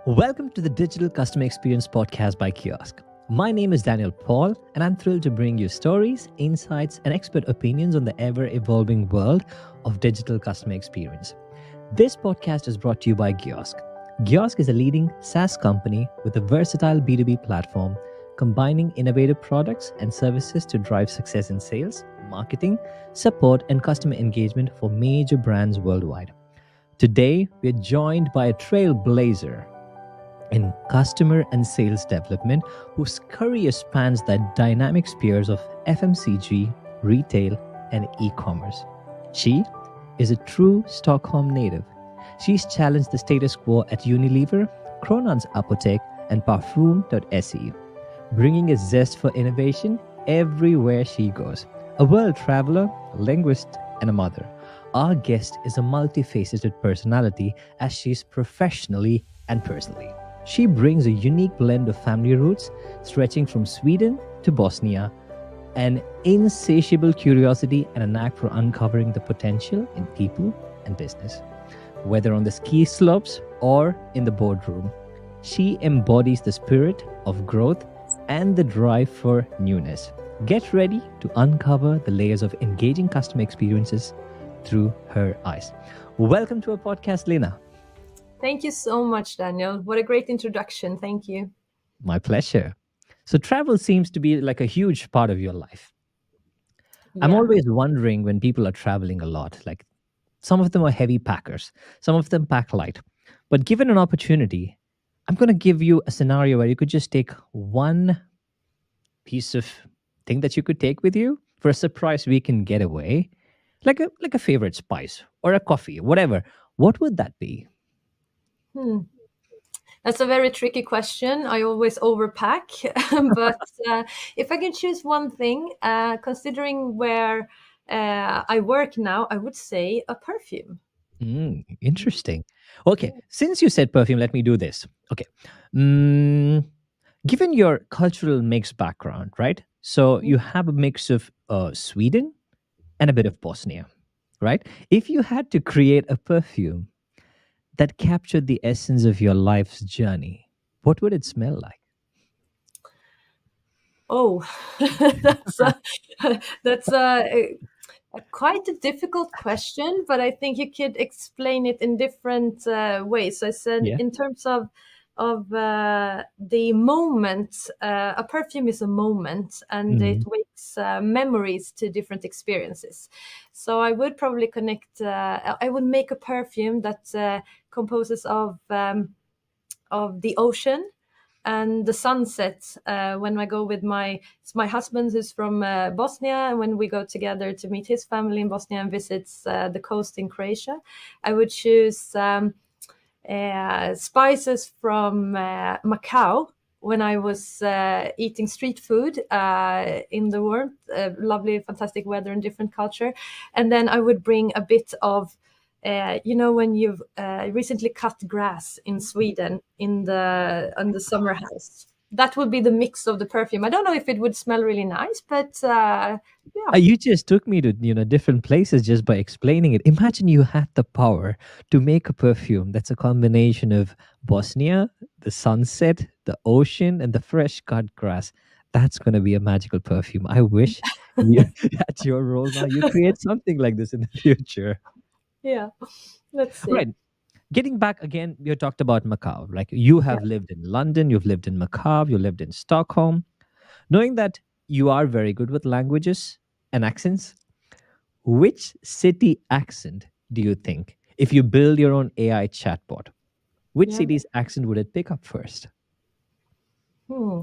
Welcome to the Digital Customer Experience Podcast by Kiosk. My name is Daniel Paul, and I'm thrilled to bring you stories, insights, and expert opinions on the ever evolving world of digital customer experience. This podcast is brought to you by Kiosk. Kiosk is a leading SaaS company with a versatile B2B platform combining innovative products and services to drive success in sales, marketing, support, and customer engagement for major brands worldwide. Today, we're joined by a trailblazer in customer and sales development whose career spans the dynamic spheres of FMCG, retail, and e-commerce. She is a true Stockholm native. She's challenged the status quo at Unilever, Kronans Apotek, and Parfym.se, bringing a zest for innovation everywhere she goes. A world traveler, a linguist, and a mother. Our guest is a multifaceted personality as she's professionally and personally. She brings a unique blend of family roots, stretching from Sweden to Bosnia, an insatiable curiosity and a knack for uncovering the potential in people and business. Whether on the ski slopes or in the boardroom, she embodies the spirit of growth and the drive for newness. Get ready to uncover the layers of engaging customer experiences through her eyes. Welcome to our podcast, Lina. Thank you so much, Daniel. What a great introduction. Thank you. My pleasure. So travel seems to be like a huge part of your life. I'm Yeah. always wondering when people are traveling a lot, like some of them are heavy packers, some of them pack light. But given an opportunity, I'm going to give you a scenario where you could just take one piece of thing that you could take with you for a surprise weekend getaway, like a favorite spice or a coffee, whatever. What would that be? Hmm. That's a very tricky question. I always overpack. But if I can choose one thing, considering where I work now, I would say a perfume. Interesting. Okay, since you said perfume, let me do this. Okay. Mm, Given your cultural mix background, right? So you have a mix of Sweden and a bit of Bosnia, right? If you had to create a perfume that captured the essence of your life's journey, what would it smell like? Oh, that's a, that's quite a difficult question, but I think you could explain it in different ways. So I said, Yeah. in terms of the moment, a perfume is a moment, and it Mm, wakes memories to different experiences. So I would probably connect. I would make a perfume that composes of the ocean and the sunset when I go with my husband who's from Bosnia, and when we go together to meet his family in Bosnia and visits the coast in Croatia, I would choose spices from Macau when I was eating street food in the warmth, lovely, fantastic weather and different culture. And then I would bring a bit of, when you've recently cut grass in Sweden in the summer house. That would be the mix of the perfume. I don't know if it would smell really nice, but yeah. You just took me to different places just by explaining it. Imagine you had the power to make a perfume that's a combination of Bosnia, the sunset, the ocean, and the fresh cut grass. That's going to be a magical perfume. I wish you, at your role now you create something like this in the future. Yeah, let's see. Right. Getting back again, you talked about Macau. Like you Yeah. have lived in London, you've lived in Macau, you lived in Stockholm. Knowing that you are very good with languages and accents, which city accent do you think, if you build your own AI chatbot, which Yeah. city's accent would it pick up first? Hmm.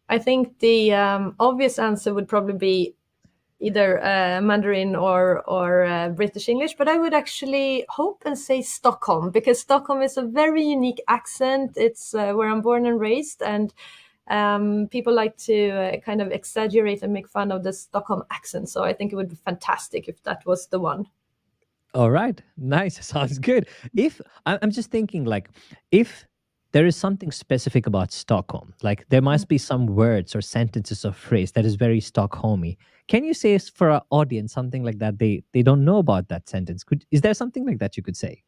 I think the obvious answer would probably be either Mandarin or British English, but I would actually hope and say Stockholm, because Stockholm is a very unique accent. It's where I'm born and raised, and people like to kind of exaggerate and make fun of the Stockholm accent. So I think it would be fantastic if that was the one. All right, nice. Sounds good. If I'm just thinking, like, if there is something specific about Stockholm, like there must be some words or sentences or phrase that is very Stockholmy. Can you say for our audience something like that? They don't know about that sentence. Is there something like that you could say?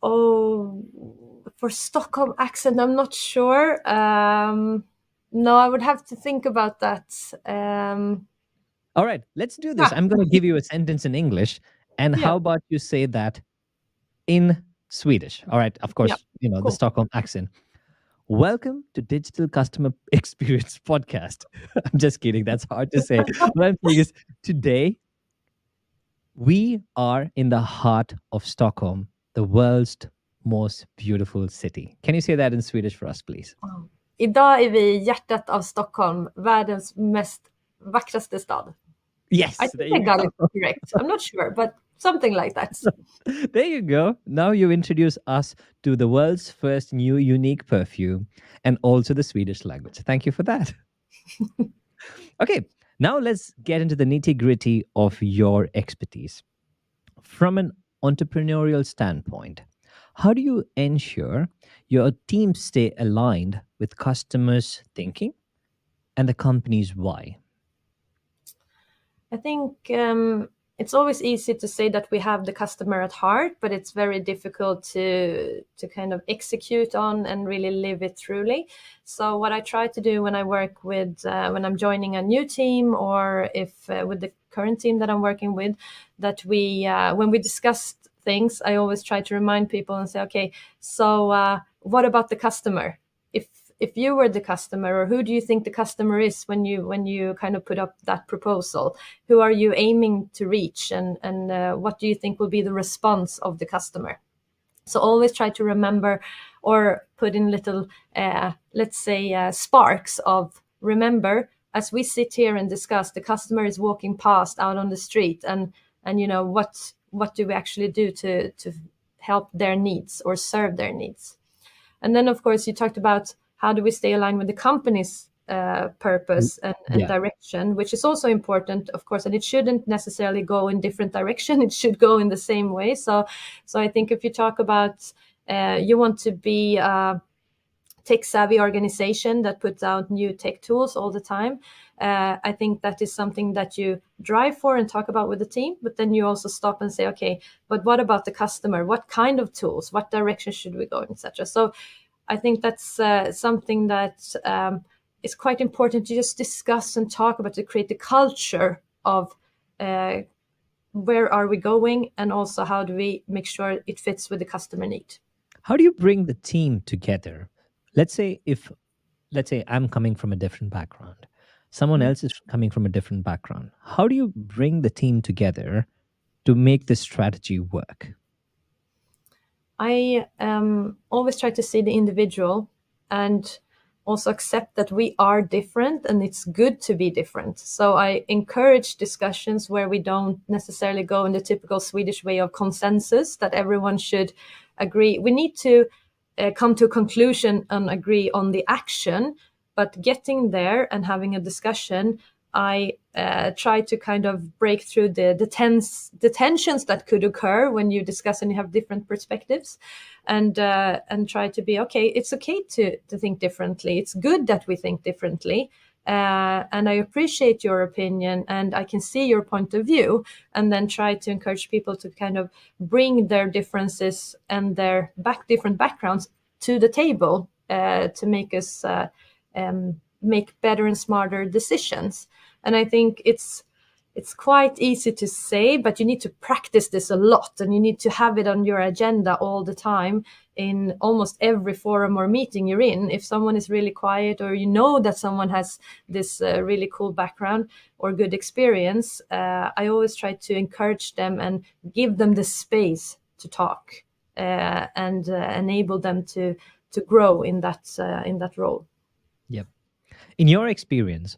Oh. For Stockholm accent, I'm not sure. No, I would have to think about that. All right, let's do this. I'm going to give you a sentence in English. And Yeah. how about you say that in Swedish? All right, of course, the Cool. Stockholm accent. Welcome to Digital Customer Experience Podcast. I'm just kidding. That's hard to say. What I'm saying is today, we are in the heart of Stockholm, the world's most beautiful city. Can you say that in Swedish for us, please? Idag är vi i hjärtat av Stockholm, världens mest vackraste stad. Yes, I think I got it correct. I'm not sure, but something like that. There you go. Now you introduce us to the world's first new unique perfume and also the Swedish language. Thank you for that. Okay, now let's get into the nitty gritty of your expertise. From an entrepreneurial standpoint, how do you ensure your team stay aligned with customers' thinking and the company's why? I think it's always easy to say that we have the customer at heart, but it's very difficult to kind of execute on and really live it truly. So what I try to do when I work with when I'm joining a new team, or if with the current team that I'm working with, that we when we discuss things, I always try to remind people and say, okay, so what about the customer? If you were the customer, or who do you think the customer is when you kind of put up that proposal? Who are you aiming to reach, and what do you think will be the response of the customer? So always try to remember, or put in little, let's say, sparks of remember, as we sit here and discuss, the customer is walking past out on the street, and what do we actually do to help their needs or serve their needs? And then, of course, you talked about how do we stay aligned with the company's purpose and direction, which is also important, of course, and it shouldn't necessarily go in different direction. It should go in the same way. So I think if you talk about you want to be a tech-savvy organization that puts out new tech tools all the time, I think that is something that you drive for and talk about with the team, but then you also stop and say, okay, but what about the customer? What kind of tools? What direction should we go in, etc. So I think that's something that is quite important to just discuss and talk about, to create the culture of where are we going, and also how do we make sure it fits with the customer need. How do you bring the team together? Let's say I'm coming from a different background. Someone else is coming from a different background. How do you bring the team together to make this strategy work? I always try to see the individual and also accept that we are different and it's good to be different. So I encourage discussions where we don't necessarily go in the typical Swedish way of consensus, that everyone should agree. We need to come to a conclusion and agree on the action, but getting there and having a discussion, I try to kind of break through the tensions that could occur when you discuss and you have different perspectives, and try to be okay. It's okay to think differently. It's good that we think differently, and I appreciate your opinion and I can see your point of view. And then try to encourage people to kind of bring their differences and their different backgrounds to the table to make us make better and smarter decisions. And I think it's quite easy to say, but you need to practice this a lot, and you need to have it on your agenda all the time in almost every forum or meeting you're in. If someone is really quiet, or you know that someone has this really cool background or good experience, I always try to encourage them and give them the space to talk and enable them to grow in that role. Yep. In your experience,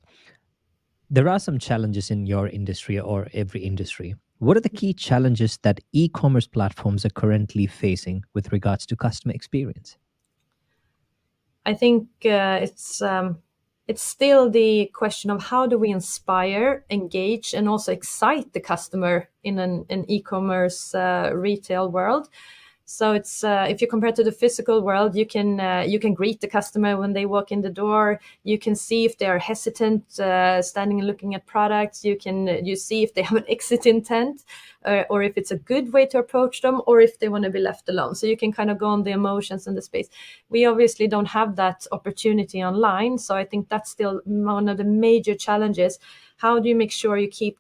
there are some challenges in your industry or every industry. What are the key challenges that e-commerce platforms are currently facing with regards to customer experience? I think it's still the question of how do we inspire, engage, and also excite the customer in an e-commerce retail world. So it's if you compare to the physical world, you can greet the customer when they walk in the door. You can see if they are hesitant, standing and looking at products. You see if they have an exit intent, or if it's a good way to approach them, or if they want to be left alone. So you can kind of go on the emotions and the space. We obviously don't have that opportunity online, so I think that's still one of the major challenges. How do you make sure you keep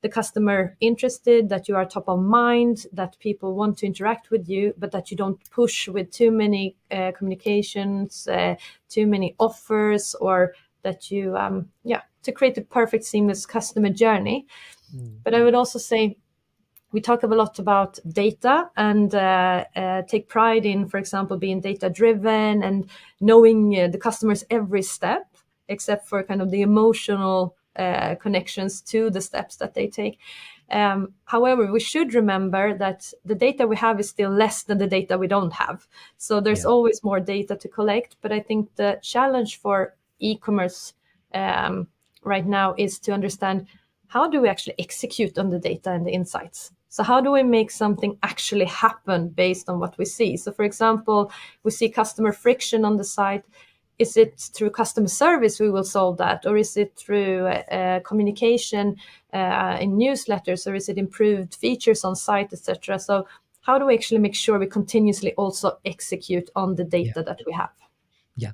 the customer interested, that you are top of mind, that people want to interact with you, but that you don't push with too many communications, too many offers, or that you, to create a perfect seamless customer journey. But I would also say we talk a lot about data and take pride in, for example, being data driven and knowing the customer's every step, except for kind of the emotional connections to the steps that they take. However, we should remember that the data we have is still less than the data we don't have. So there's always more data to collect. But I think the challenge for e-commerce right now is to understand, how do we actually execute on the data and the insights? So how do we make something actually happen based on what we see? So for example, we see customer friction on the site. Is it through customer service we will solve that? Or is it through communication in newsletters? Or is it improved features on site, etc.? So how do we actually make sure we continuously also execute on the data that we have? Yeah.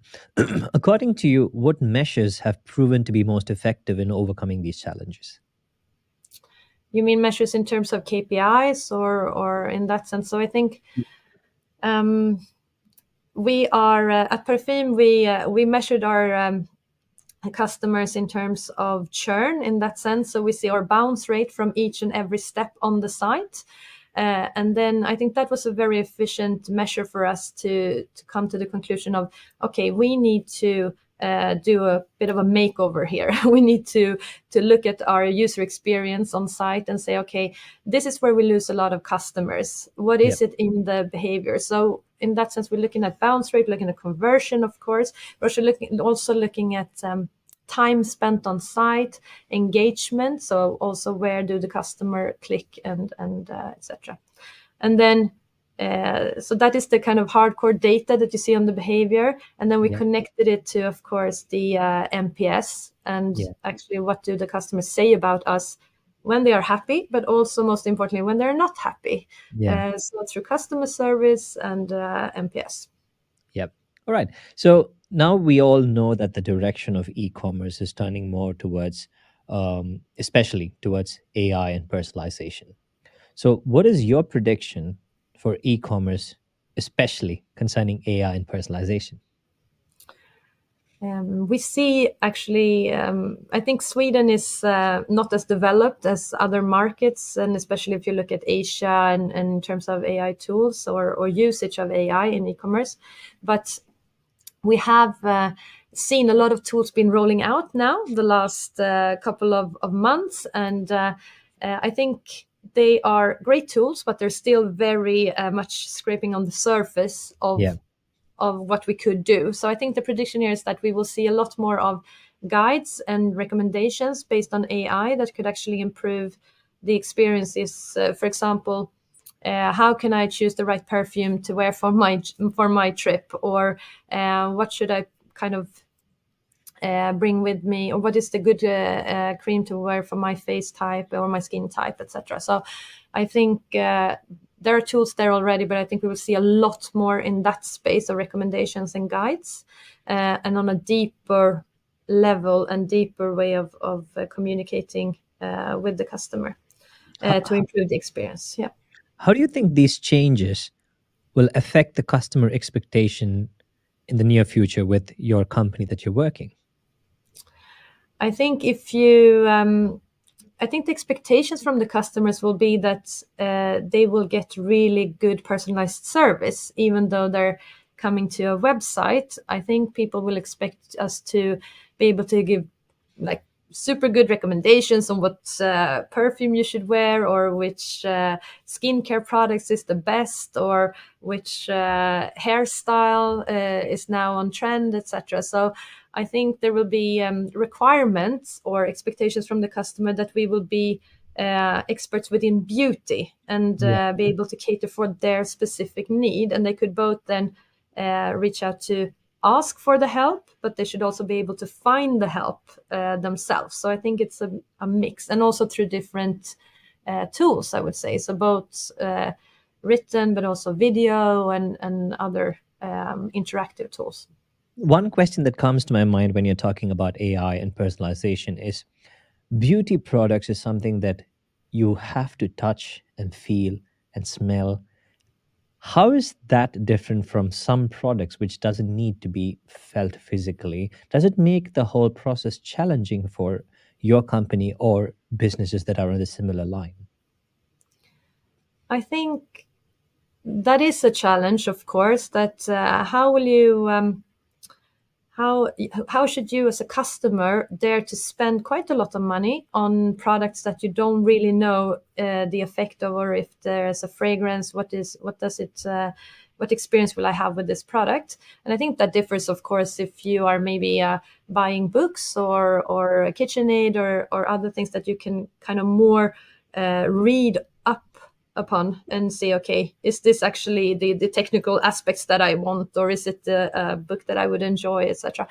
According to you, what measures have proven to be most effective in overcoming these challenges? You mean measures in terms of KPIs or in that sense? So I think we are at Parfym, we measured our customers in terms of churn in that sense. So we see our bounce rate from each and every step on the site. And then I think that was a very efficient measure for us to come to the conclusion of, okay, we need to do a bit of a makeover here. We need to look at our user experience on site and say, okay, this is where we lose a lot of customers. What is it in the behavior? So in that sense, we're looking at bounce rate, looking at conversion, of course. We're also looking at time spent on site, engagement. So also where do the customer click and etc. And then so that is the kind of hardcore data that you see on the behavior. And then we connected it to, of course, the NPS and actually what do the customers say about us when they are happy, but also most importantly, when they're not happy. So through customer service and NPS. Yep. All right. So now we all know that the direction of e-commerce is turning more towards, especially towards AI and personalization. So what is your prediction for e-commerce, especially concerning AI and personalization? We see actually, I think Sweden is not as developed as other markets, and especially if you look at Asia and in terms of AI tools or usage of AI in e-commerce. But we have seen a lot of tools been rolling out now the last couple of months, and I think they are great tools, but they're still very much scraping on the surface of what we could do. So I think the prediction here is that we will see a lot more of guides and recommendations based on AI that could actually improve the experiences. For example, how can I choose the right perfume to wear for my trip, or what should I kind of bring with me, or what is the good cream to wear for my face type or my skin type, etc. So I think there are tools there already, but I think we will see a lot more in that space of recommendations and guides, and on a deeper level and deeper way of communicating with the customer to improve the experience. Yeah. How do you think these changes will affect the customer expectation in the near future with your company that you're working? I think if you I think the expectations from the customers will be that they will get really good personalized service, even though they're coming to a website. I think people will expect us to be able to give like super good recommendations on what perfume you should wear, or which skincare products is the best, or which hairstyle is now on trend, etc. So I think there will be requirements or expectations from the customer that we will be experts within beauty and be able to cater for their specific need. And they could both then reach out to ask for the help, but they should also be able to find the help themselves. So I think it's a mix, and also through different tools, I would say. So both written, but also video and other interactive tools. One question that comes to my mind when you're talking about AI and personalization is beauty products is something that you have to touch and feel and smell. How is that different from some products which doesn't need to be felt physically? Does it make the whole process challenging for your company or businesses that are on the similar line? I think that is a challenge, of course. That how will you how should you as a customer dare to spend quite a lot of money on products that you don't really know the effect of, or if there's a fragrance, what experience will I have with this product? And I think that differs, of course, if you are maybe buying books or a KitchenAid or other things that you can kind of more read up upon and say, okay, is this actually the technical aspects that I want, or is it a book that I would enjoy, etc.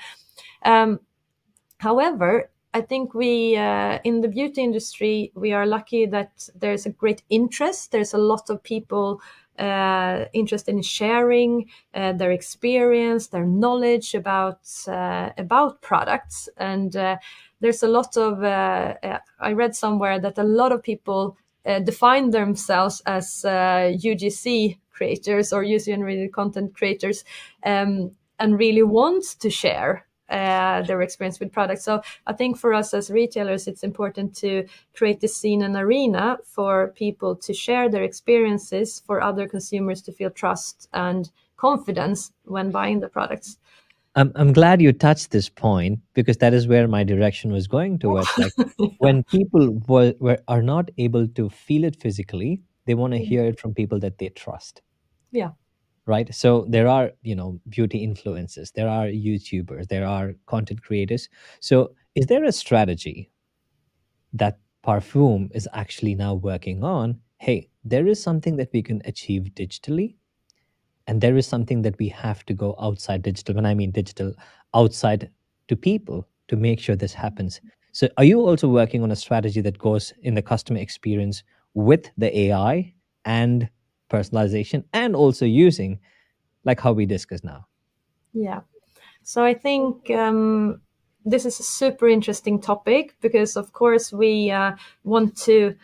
However, I think we in the beauty industry, we are lucky that there's a great interest. There's a lot of people interested in sharing their experience, their knowledge about products, and there's a lot of I read somewhere that a lot of people define themselves as UGC creators or user-generated content creators, and really want to share their experience with products. So I think for us as retailers, it's important to create this scene and arena for people to share their experiences, for other consumers to feel trust and confidence when buying the products. I'm glad you touched this point because that is where my direction was going towards. Like when people are not able to feel it physically, they want to hear it from people that they trust. Yeah. Right. So there are, beauty influencers, there are YouTubers, there are content creators. So is there a strategy that Parfym is actually now working on? Hey, there is something that we can achieve digitally, and there is something that we have to go outside digital. When I mean digital, outside to people to make sure this happens. So are you also working on a strategy that goes in the customer experience with the AI and personalization, and also using like how we discuss now? Yeah. So I think this is a super interesting topic because, of course, we want to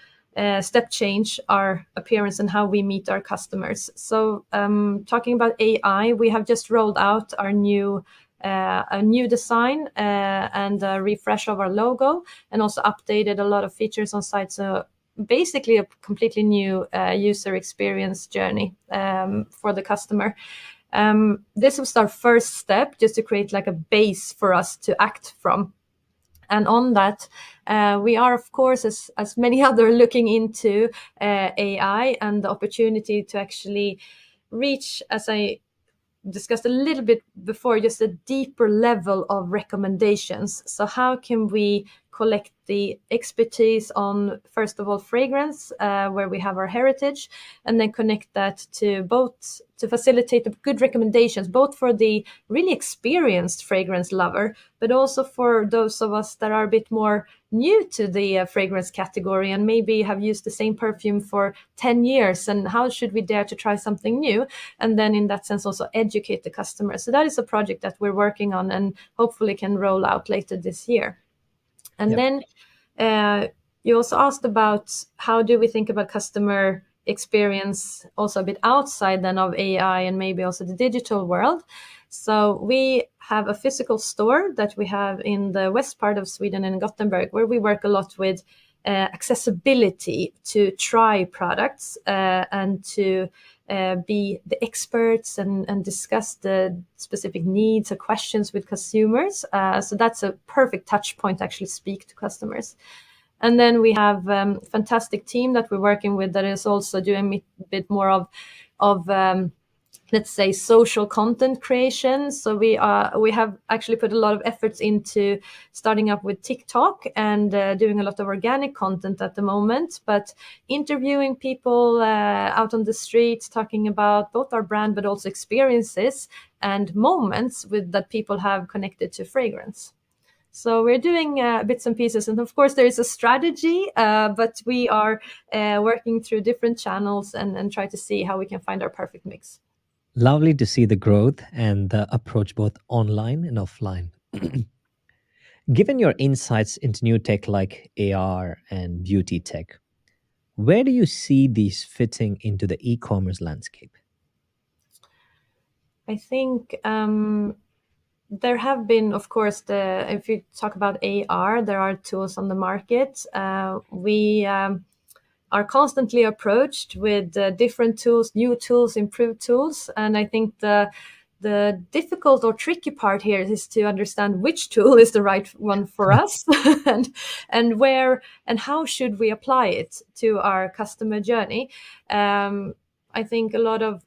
step change our appearance and how we meet our customers. So talking about AI, we have just rolled out our a new design and a refresh of our logo, and also updated a lot of features on site. So basically a completely new user experience journey for the customer. This was our first step, just to create like a base for us to act from. And on that, we are, of course, as many other, looking into AI and the opportunity to actually reach, as I discussed a little bit before, just a deeper level of recommendations. So how can we collect the expertise on, first of all, fragrance, where we have our heritage, and then connect that to both to facilitate the good recommendations, both for the really experienced fragrance lover, but also for those of us that are a bit more new to the fragrance category and maybe have used the same perfume for 10 years. And how should we dare to try something new? And then in that sense, also educate the customer. So that is a project that we're working on and hopefully can roll out later this year. And then you also asked about how do we think about customer experience also a bit outside then of AI and maybe also the digital world. So we have a physical store that we have in the west part of Sweden, in Gothenburg, where we work a lot with accessibility to try products and to be the experts and discuss the specific needs or questions with consumers. So that's a perfect touch point to actually speak to customers. And then we have a fantastic team that we're working with that is also doing a bit more of let's say, social content creation. So we have actually put a lot of efforts into starting up with TikTok and doing a lot of organic content at the moment, but interviewing people out on the streets, talking about both our brand but also experiences and moments that people have connected to fragrance. So we're doing bits and pieces, and of course there is a strategy, but we are working through different channels and try to see how we can find our perfect mix. Lovely to see the growth and the approach both online and offline. Given your insights into new tech like AR and beauty tech, where do you see these fitting into the e-commerce landscape? I think there have been, of course, if you talk about AR, there are tools on the market. We are constantly approached with different tools, new tools, improved tools, and I think the difficult or tricky part here is to understand which tool is the right one for us, and where and how should we apply it to our customer journey. I think a lot of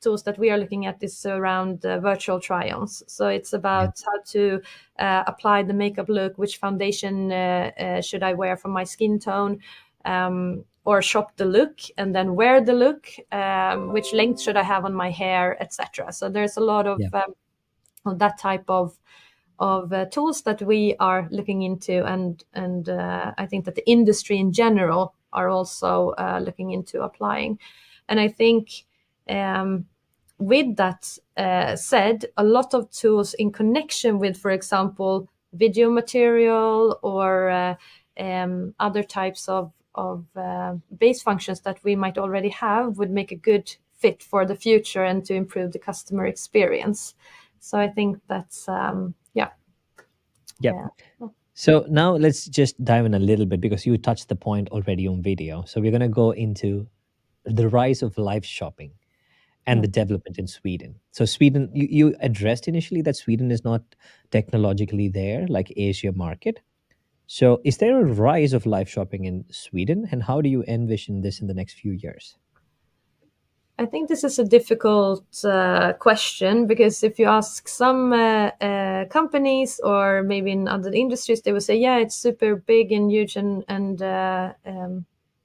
tools that we are looking at is around virtual try-ons. So it's Yeah. about how to apply the makeup look, which foundation should I wear for my skin tone, or shop the look and then wear the look, which length should I have on my hair, etc. So there's a lot of Yeah. that type of tools that we are looking into, and I think that the industry in general are also looking into applying. And I think with that said, a lot of tools in connection with, for example, video material or other types of base functions that we might already have would make a good fit for the future and to improve the customer experience. So I think that's Yep. So now let's just dive in a little bit because you touched the point already on video. So we're going to go into the rise of live shopping and the development in Sweden. So Sweden, you addressed initially that Sweden is not technologically there like Asia market. So is there a rise of live shopping in Sweden, and how do you envision this in the next few years? I think this is a difficult question, because if you ask some companies or maybe in other industries, they will say, yeah, it's super big and huge and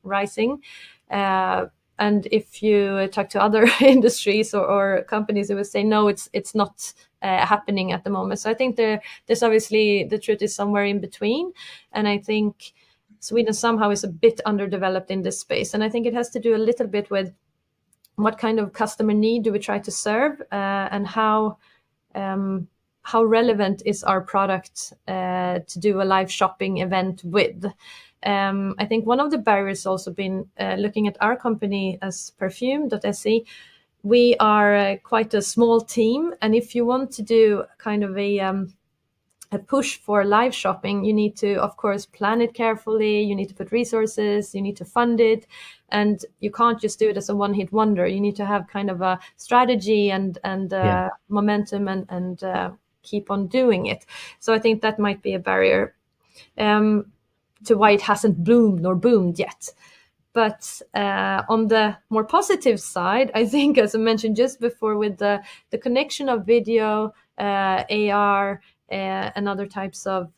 rising. And if you talk to other industries or companies, they will say, no, it's not happening at the moment. So I think there's obviously, the truth is somewhere in between. And I think Sweden somehow is a bit underdeveloped in this space. And I think it has to do a little bit with what kind of customer need do we try to serve, and how relevant is our product to do a live shopping event with. I think one of the barriers also been looking at our company as Parfym.se. We are quite a small team, and if you want to do kind of a push for live shopping, you need to, of course, plan it carefully. You need to put resources, you need to fund it, and you can't just do it as a one-hit wonder. You need to have kind of a strategy and Yeah. momentum and keep on doing it. So I think that might be a barrier to why it hasn't bloomed or boomed yet. But on the more positive side, I think, as I mentioned just before, with the connection of video, AR, and other types of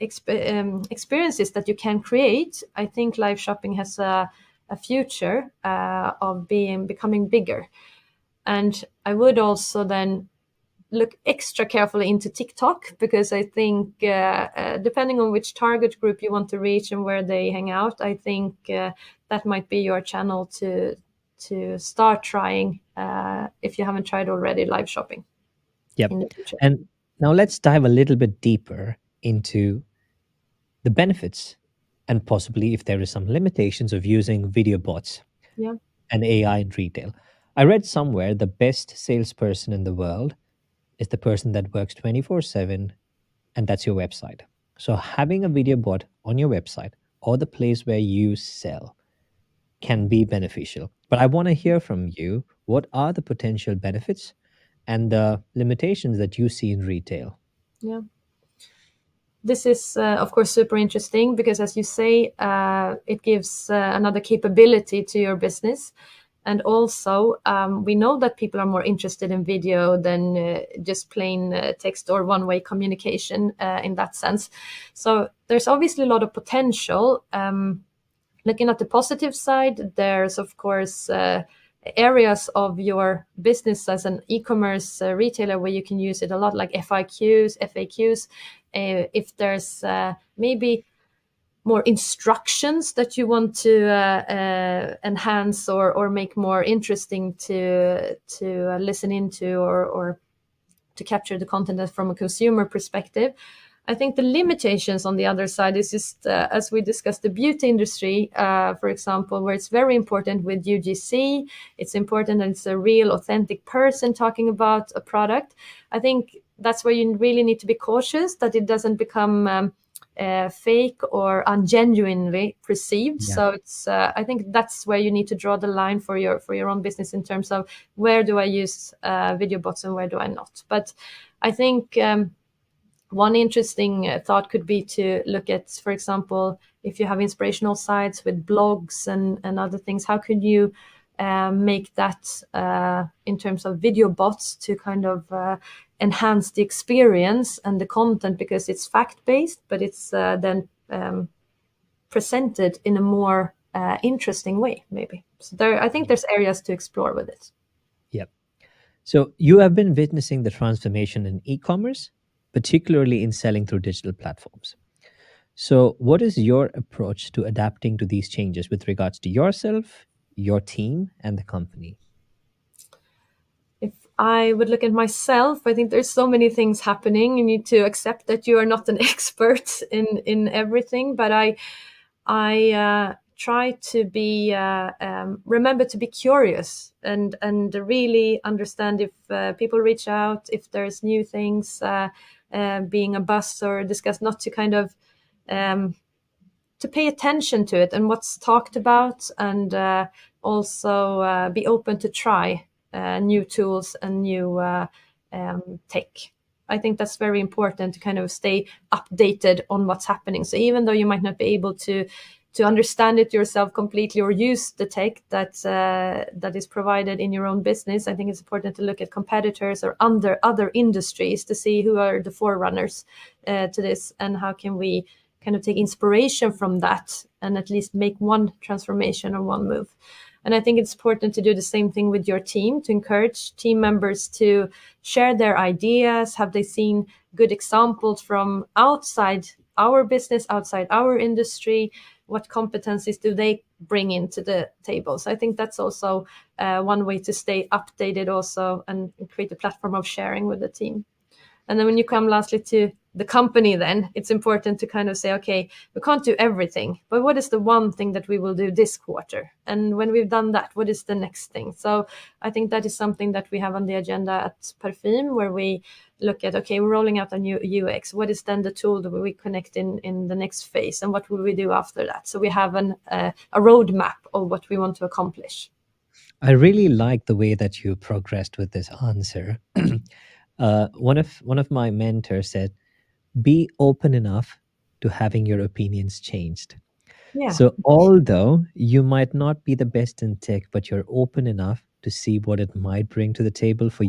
experiences that you can create, I think live shopping has a future of becoming bigger. And I would also then look extra carefully into TikTok, because I think depending on which target group you want to reach and where they hang out, I think that might be your channel to start trying if you haven't tried already live shopping Yep. in the future. And now let's dive a little bit deeper into the benefits and possibly if there is some limitations of using video bots Yeah. and AI in retail. I read somewhere the best salesperson in the world is the person that works 24/7, and that's your website. So having a video bot on your website or the place where you sell can be beneficial. But I want to hear from you, what are the potential benefits and the limitations that you see in retail? Yeah. This is, of course, super interesting because, as you say, it gives another capability to your business. And also, we know that people are more interested in video than just plain text or one-way communication in that sense. So there's obviously a lot of potential. Looking at the positive side, there's of course areas of your business as an e-commerce retailer where you can use it a lot, like FAQs. If there's maybe more instructions that you want to enhance or make more interesting to listen into or to capture the content from a consumer perspective. I think the limitations on the other side is just, as we discussed, the beauty industry, for example, where it's very important with UGC. It's important that it's a real, authentic person talking about a product. I think that's where you really need to be cautious that it doesn't become fake or ungenuinely perceived. Yeah. So it's I think that's where you need to draw the line for your own business in terms of where do I use video bots and where do I not. But I think one interesting thought could be to look at, for example, if you have inspirational sites with blogs and other things, how could you make that in terms of video bots to kind of enhance the experience and the content, because it's fact-based, but it's then presented in a more interesting way, maybe. So I think there's areas to explore with it. Yep. So you have been witnessing the transformation in e-commerce, particularly in selling through digital platforms. So what is your approach to adapting to these changes with regards to yourself, your team, and the company? If I would look at myself, I think there's so many things happening. You need to accept that you are not an expert in everything, but I try to be remember to be curious and really understand if people reach out, if there's new things being a buzz or discussed, not to kind of to pay attention to it and what's talked about, and also be open to try new tools and new tech. I think that's very important to kind of stay updated on what's happening. So even though you might not be able to understand it yourself completely or use the tech that is provided in your own business, I think it's important to look at competitors or other industries to see who are the forerunners to this, and how can we kind of take inspiration from that and at least make one transformation or one move. And I think it's important to do the same thing with your team, to encourage team members to share their ideas. Have they seen good examples from outside our business, outside our industry? What competencies do they bring into the table? So I think that's also one way to stay updated also and create a platform of sharing with the team. And then when you come lastly to the company, then it's important to kind of say, okay, we can't do everything, but what is the one thing that we will do this quarter? And when we've done that, what is the next thing? So I think that is something that we have on the agenda at Parfym, where we look at, okay, we're rolling out a new UX. What is then the tool that we connect in the next phase? And what will we do after that? So we have a roadmap of what we want to accomplish. I really like the way that you progressed with this answer. One of my mentors said, "Be open enough to having your opinions changed." Yeah. So although you might not be the best in tech, but you're open enough to see what it might bring to the table for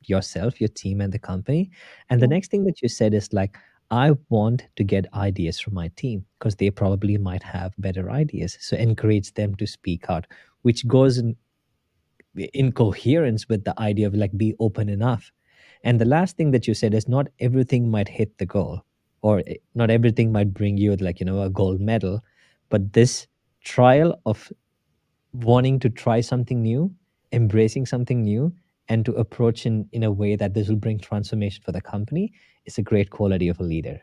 yourself, your team, and the company. And the Yeah. next thing that you said is like, I want to get ideas from my team because they probably might have better ideas. So encourage them to speak out, which goes in coherence with the idea of like be open enough. And the last thing that you said is not everything might hit the goal, or not everything might bring you like, a gold medal, but this trial of wanting to try something new, embracing something new, and to approach in a way that this will bring transformation for the company is a great quality of a leader.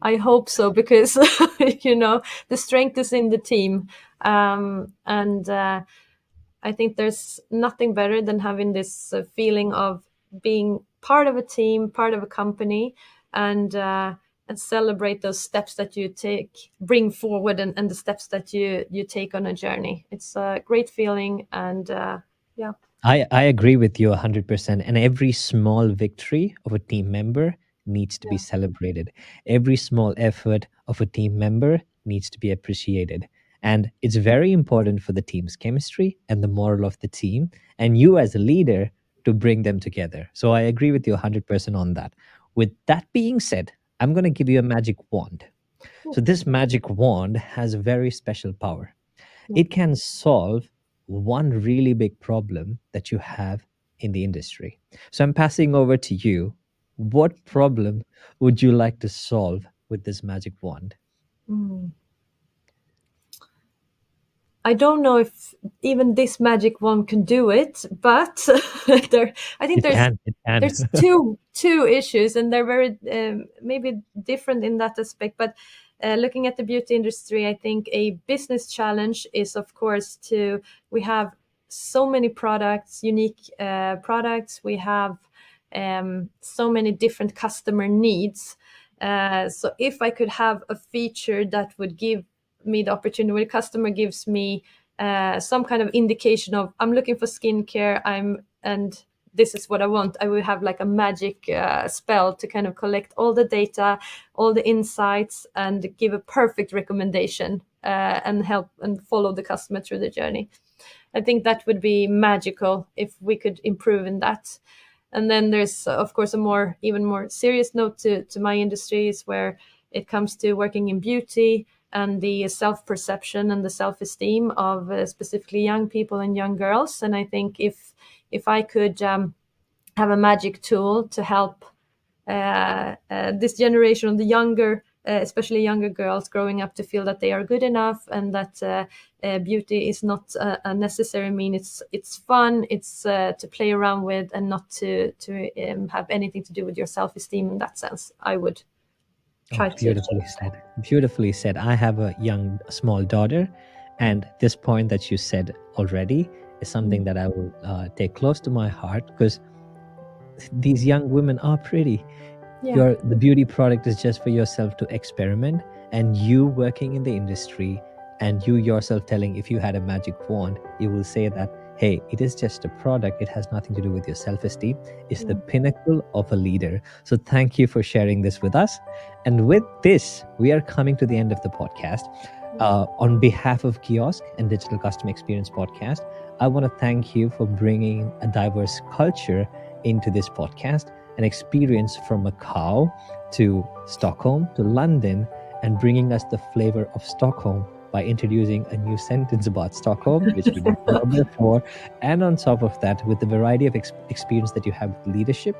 I hope so, because the strength is in the team, and I think there's nothing better than having this feeling of being part of a team, part of a company, and celebrate those steps that you bring forward, and the steps that you take on a journey. It's a great feeling, and yeah. I agree with you 100%. And every small victory of a team member needs to be celebrated. Every small effort of a team member needs to be appreciated. And it's very important for the team's chemistry and the moral of the team, and you as a leader to bring them together. So I agree with you 100% on that. With that being said, I'm going to give you a magic wand. So this magic wand has a very special power. It can solve one really big problem that you have in the industry. So I'm passing over to you. What problem would you like to solve with this magic wand? Mm. I don't know if even this magic wand can do it, but I think It can. It can. there's two issues, and they're very maybe different in that aspect. But looking at the beauty industry, I think a business challenge is, of course, we have so many products, unique products. We have so many different customer needs. So if I could have a feature that would give me the opportunity where the customer gives me some kind of indication of I'm looking for skincare, and this is what I want, I will have like a magic spell to kind of collect all the data, all the insights, and give a perfect recommendation and help and follow the customer through the journey. I think that would be magical if we could improve in that. And then there's, of course, even more serious note to my industries where it comes to working in beauty and the self-perception and the self-esteem of specifically young people and young girls. And I think if I could have a magic tool to help this generation, the younger, especially younger girls growing up, to feel that they are good enough and that beauty is not a necessary mean. It's fun. It's to play around with and not to have anything to do with your self-esteem in that sense. I would try to. Beautifully said. Beautifully said. I have a young, small daughter, and this point that you said already is something that I will take close to my heart, because these young women are pretty. Yeah. The beauty product is just for yourself to experiment, and you working in the industry and you yourself telling, if you had a magic wand, you will say that, hey, it is just a product. It has nothing to do with your self-esteem. It's the pinnacle of a leader. So thank you for sharing this with us. And with this, we are coming to the end of the podcast. On behalf of Kiosk and Digital Customer Experience Podcast, I want to thank you for bringing a diverse culture into this podcast, an experience from Macau to Stockholm to London, and bringing us the flavor of Stockholm by introducing a new sentence about Stockholm, which we didn't know before. And on top of that, with the variety of experience that you have with leadership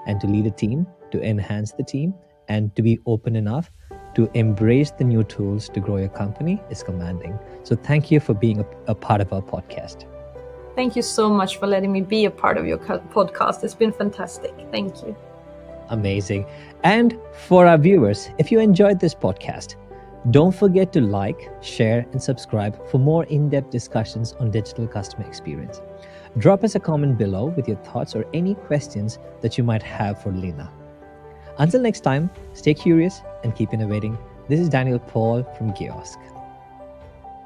and to lead a team, to enhance the team, and to be open enough to embrace the new tools to grow your company is commanding. So thank you for being a part of our podcast. Thank you so much for letting me be a part of your podcast. It's been fantastic. Thank you. Amazing. And for our viewers, if you enjoyed this podcast, don't forget to like, share, and subscribe for more in-depth discussions on digital customer experience. Drop us a comment below with your thoughts or any questions that you might have for Lina. Until next time, stay curious and keep innovating. This is Daniel Paul from Kiosk.